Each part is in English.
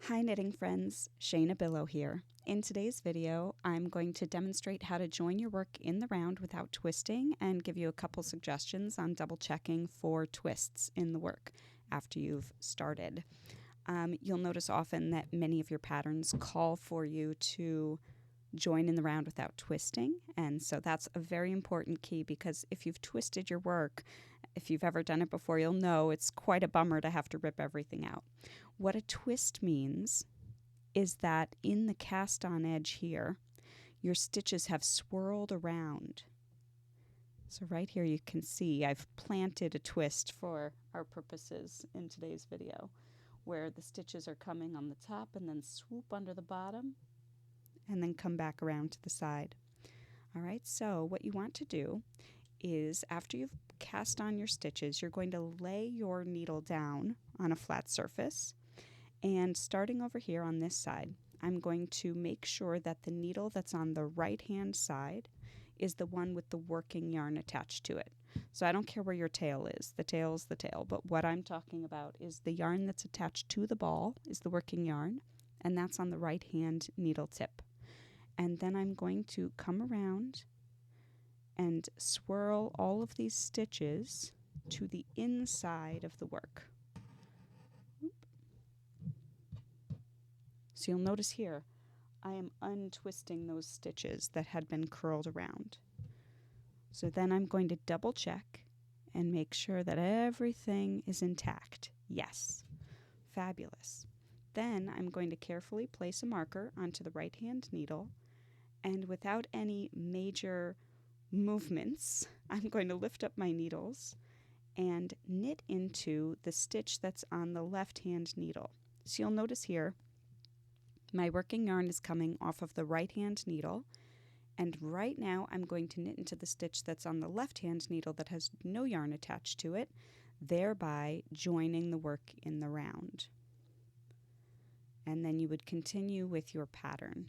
Hi knitting friends, Shaina Bilow here. In today's video, I'm going to demonstrate how to join your work in the round without twisting and give you a couple suggestions on double checking for twists in the work after you've started. You'll notice often that many of your patterns call for you to join in the round without twisting, and so that's a very important key because if you've twisted your work, if you've ever done it before, you'll know it's quite a bummer to have to rip everything out. What a twist means is that in the cast on edge here, your stitches have swirled around. So right here you can see I've planted a twist for our purposes in today's video, where the stitches are coming on the top and then swoop under the bottom and then come back around to the side. All right, so what you want to do is after you've cast on your stitches, you're going to lay your needle down on a flat surface, and starting over here on this side, I'm going to make sure that the needle that's on the right hand side is the one with the working yarn attached to it. So I don't care where your tail is, the tail's the tail, but what I'm talking about is the yarn that's attached to the ball is the working yarn, and that's on the right hand needle tip. And then I'm going to come around and swirl all of these stitches to the inside of the work. So you'll notice here, I am untwisting those stitches that had been curled around. So then I'm going to double check and make sure that everything is intact. Yes, fabulous. Then I'm going to carefully place a marker onto the right hand needle, and without any major movements, I'm going to lift up my needles and knit into the stitch that's on the left hand needle. So you'll notice here, my working yarn is coming off of the right hand needle, and right now I'm going to knit into the stitch that's on the left hand needle that has no yarn attached to it, thereby joining the work in the round. And then you would continue with your pattern.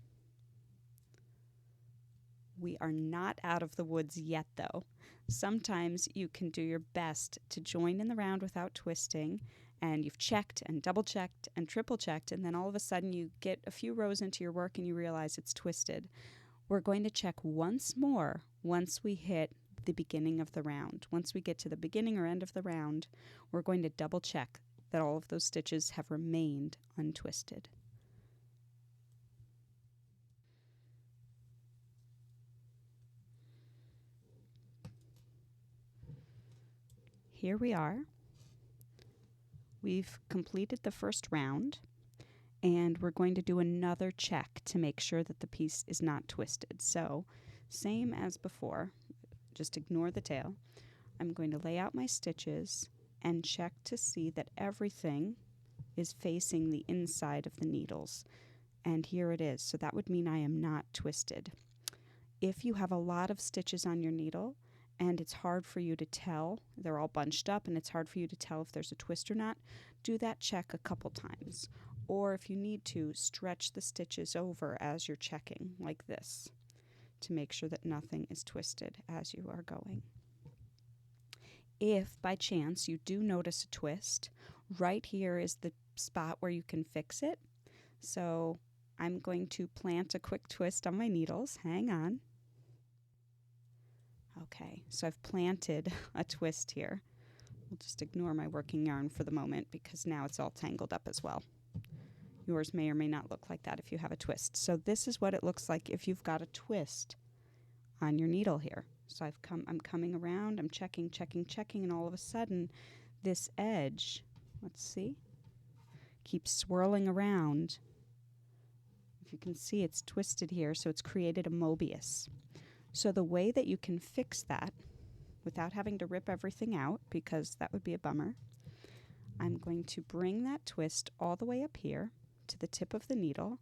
We are not out of the woods yet, though. Sometimes you can do your best to join in the round without twisting, and you've checked and double checked and triple checked, and then all of a sudden you get a few rows into your work and you realize it's twisted. We're going to check once more once we hit the beginning of the round. Once we get to the beginning or end of the round, we're going to double check that all of those stitches have remained untwisted. Here we are. We've completed the first round, and we're going to do another check to make sure that the piece is not twisted. So, same as before, just ignore the tail. I'm going to lay out my stitches and check to see that everything is facing the inside of the needles. And here it is. So that would mean I am not twisted. If you have a lot of stitches on your needle, and it's hard for you to tell, they're all bunched up and it's hard for you to tell if there's a twist or not, do that check a couple times. Or if you need to, stretch the stitches over as you're checking, like this, to make sure that nothing is twisted as you are going. If by chance you do notice a twist, right here is the spot where you can fix it. So I'm going to plant a quick twist on my needles. Hang on. Okay, so I've planted a twist here. We'll just ignore my working yarn for the moment because now it's all tangled up as well. Yours may or may not look like that if you have a twist. So this is what it looks like if you've got a twist on your needle here. So I'm coming around, I'm checking, and all of a sudden this edge, let's see, keeps swirling around. If you can see, it's twisted here, so it's created a Mobius. So the way that you can fix that without having to rip everything out, because that would be a bummer, I'm going to bring that twist all the way up here to the tip of the needle,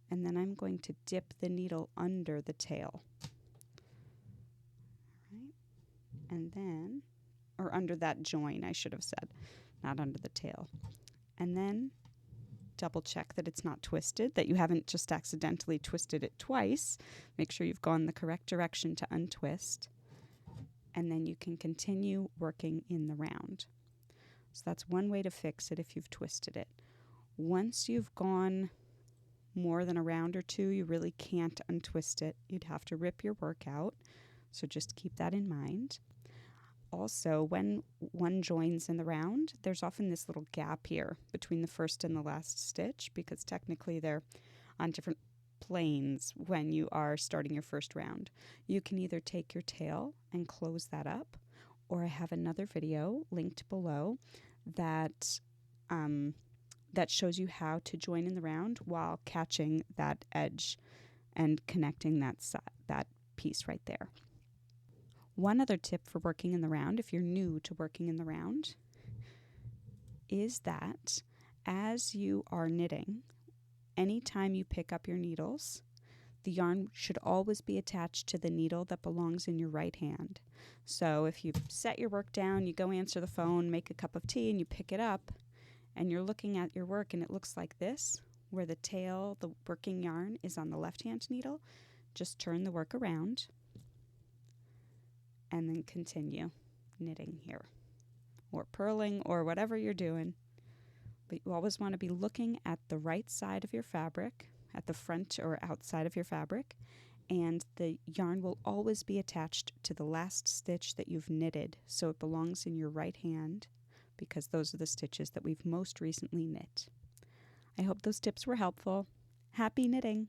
and then I'm going to dip the needle under the tail. All right. And then, or under that join, I should have said, not under the tail. And then double check that it's not twisted, that you haven't just accidentally twisted it twice. Make sure you've gone the correct direction to untwist. And then you can continue working in the round. So that's one way to fix it if you've twisted it. Once you've gone more than a round or two, you really can't untwist it. You'd have to rip your work out. So just keep that in mind. Also, when one joins in the round, there's often this little gap here between the first and the last stitch, because technically they're on different planes when you are starting your first round. You can either take your tail and close that up, or I have another video linked below that that shows you how to join in the round while catching that edge and connecting that piece right there. One other tip for working in the round, if you're new to working in the round, is that as you are knitting, anytime you pick up your needles, the yarn should always be attached to the needle that belongs in your right hand. So if you set your work down, you go answer the phone, make a cup of tea, and you pick it up, and you're looking at your work and it looks like this, where the tail, the working yarn, is on the left-hand needle, just turn the work around and then continue knitting here, or purling, or whatever you're doing. But you always want to be looking at the right side of your fabric, at the front or outside of your fabric, and the yarn will always be attached to the last stitch that you've knitted, so it belongs in your right hand, because those are the stitches that we've most recently knit. I hope those tips were helpful. Happy knitting!